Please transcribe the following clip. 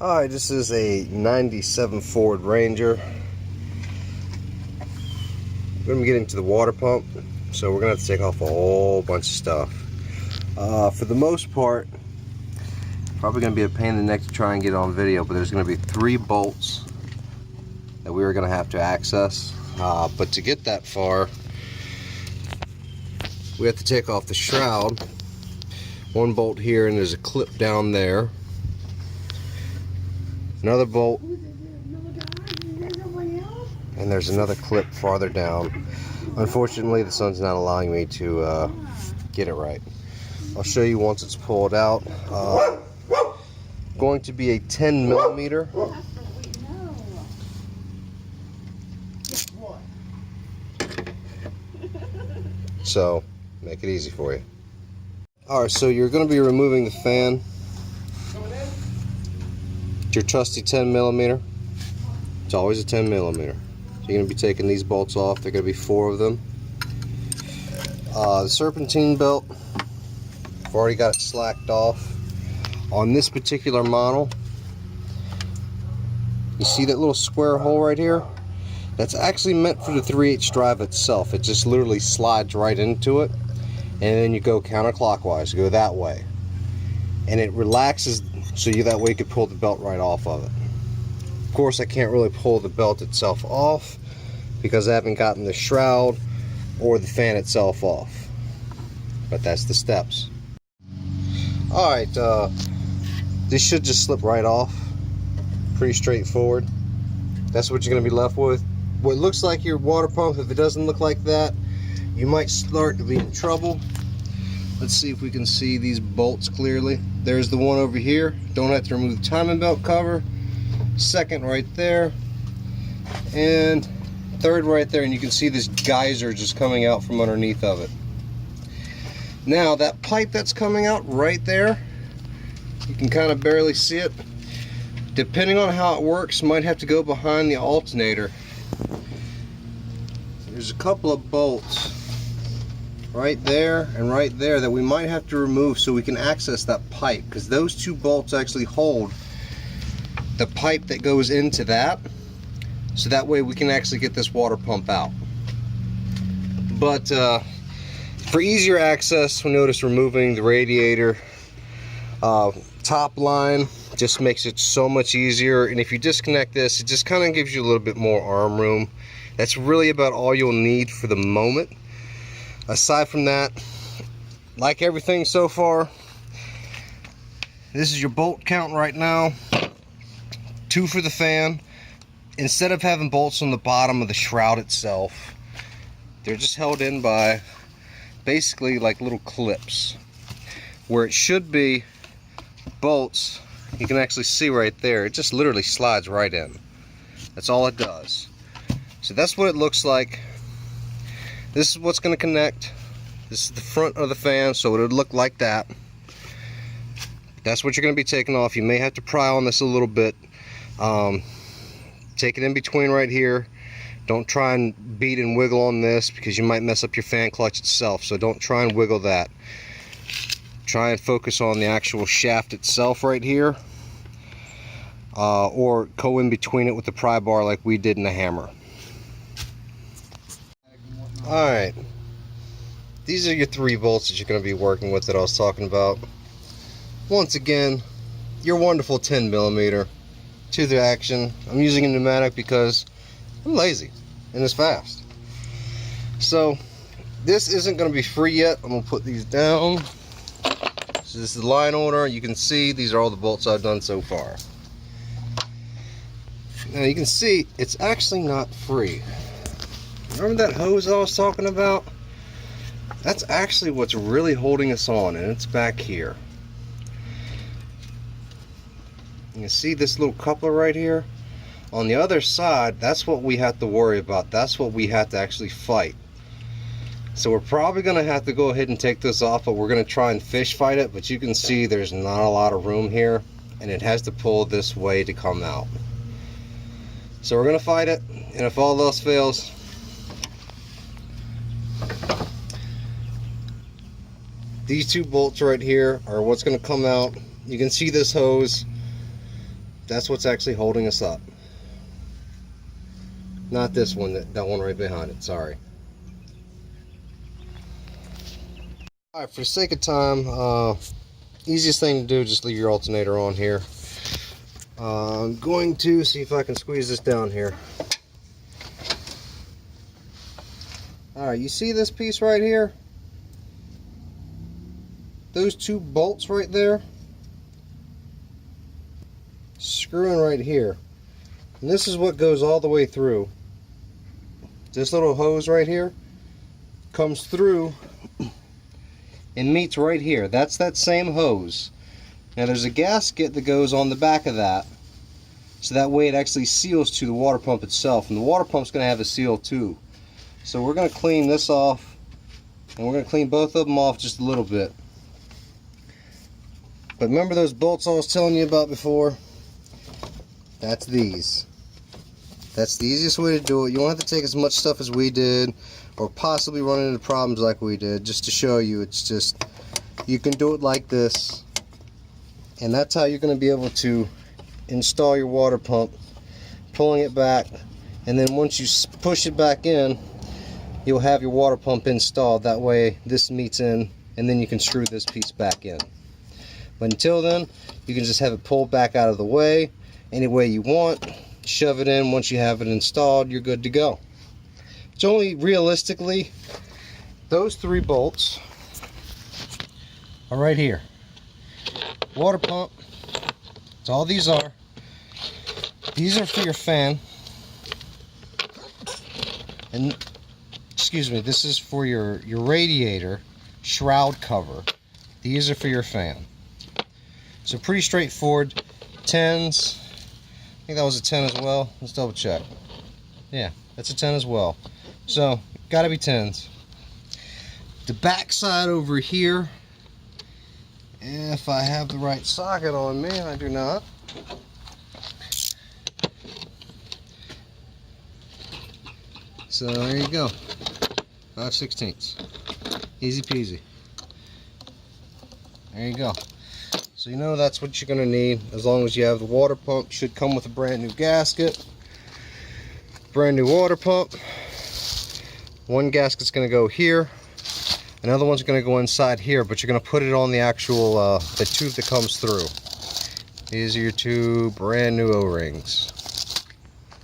Alright, this is a 97 Ford Ranger. We're going to be getting to the water pump, so we're going to have to take off a whole bunch of stuff. For the most part, probably going to be a pain in the neck to try and get it on video, but there's going to be 3 bolts that we are going to have to access. But to get that far, we have to take off the shroud. 1 bolt here, and there's a clip down there. Another bolt, and there's another clip farther down. Unfortunately, the sun's not allowing me to get it right. I'll show you once it's pulled out. Going to be a 10 millimeter. So make it easy for you. Alright, so you're going to be removing the fan. Your trusty 10 millimeter. It's always a 10 millimeter. So you're going to be taking these bolts off. There are going to be 4 of them. The serpentine belt, I've already got it slacked off. On this particular model, you see that little square hole right here? That's actually meant for the 3/8 drive itself. It just literally slides right into it, and then you go counterclockwise, go that way, and it relaxes. So that way you could pull the belt right off of it. Of course, I can't really pull the belt itself off because I haven't gotten the shroud or the fan itself off. But that's the steps. Alright, this should just slip right off. Pretty straightforward. That's what you're going to be left with. What looks like your water pump, if it doesn't look like that, you might start to be in trouble. Let's see if we can see these bolts clearly. There's the one over here. Don't have to remove the timing belt cover. Second right there. And third right there. And you can see this geyser just coming out from underneath of it. Now that pipe that's coming out right there, you can kind of barely see it. Depending on how it works, might have to go behind the alternator. There's a couple of bolts right there and right there that we might have to remove so we can access that pipe, because those 2 bolts actually hold the pipe that goes into that, so that way we can actually get this water pump out. But for easier access, we notice removing the radiator top line just makes it so much easier. And if you disconnect this, it just kind of gives you a little bit more arm room. That's really about all you'll need for the moment. Aside from that, like everything so far, this is your bolt count right now. 2 for the fan. Instead of having bolts on the bottom of the shroud itself, they're just held in by basically like little clips. Where it should be bolts, you can actually see right there, it just literally slides right in. That's all it does. So that's what it looks like. This is what's going to connect. This is the front of the fan, so it would look like that. That's what you're going to be taking off. You may have to pry on this a little bit. Take it in between right here. Don't try and beat and wiggle on this because you might mess up your fan clutch itself, so don't try and wiggle that. Try and focus on the actual shaft itself right here, or go in between it with the pry bar like we did in the hammer. Alright, these are your 3 bolts that you're going to be working with that I was talking about. Once again, your wonderful 10 millimeter to the action. I'm using a pneumatic because I'm lazy and it's fast. So this isn't going to be free yet. I'm going to put these down. So this is the line order. You can see these are all the bolts I've done so far. Now you can see it's actually not free. Remember that hose I was talking about? That's actually what's really holding us on, and it's back here. You can see this little coupler right here. On the other side, that's what we have to worry about. That's what we have to actually fight. So we're probably going to have to go ahead and take this off, but we're going to try and fish fight it. But you can see there's not a lot of room here, and it has to pull this way to come out. So we're going to fight it, and if all else fails, These two bolts right here are what's going to come out. You can see this hose That's what's actually holding us up. Not this one, that one right behind it, sorry. Alright, for the sake of time, easiest thing to do, just leave your alternator on here. I'm going to see if I can squeeze this down here. Alright, you see this piece right here? Those two bolts right there? Screwing right here. And this is what goes all the way through. This little hose right here comes through and meets right here. That's that same hose. Now there's a gasket that goes on the back of that, so that way it actually seals to the water pump itself, and the water pump's going to have a seal too. So we're going to clean this off, and we're going to clean both of them off just a little bit. But remember those bolts I was telling you about before? That's these. That's the easiest way to do it. You don't have to take as much stuff as we did, or possibly run into problems like we did. Just to show you, it's just, you can do it like this, and that's how you're going to be able to install your water pump, pulling it back, and then once you push it back in, you'll have your water pump installed. That way this meets in, and then you can screw this piece back in. But until then, you can just have it pulled back out of the way any way you want, shove it in. Once you have it installed, you're good to go. It's only realistically, those 3 bolts are right here. Water pump, that's all these are. These are for your fan, and excuse me, this is for your radiator shroud cover. These are for your fan. So pretty straightforward. 10s, I think that was a 10 as well. Let's double check. Yeah, that's a 10 as well. So gotta be 10s. The back side over here, if I have the right socket on me, I do not. So there you go, 5/16. Easy peasy. There you go. So you know that's what you're going to need. As long as you have the water pump, should come with a brand new gasket, brand new water pump. One gasket's going to go here, another one's going to go inside here, but you're going to put it on the actual the tube that comes through. These are your 2 brand new O-rings.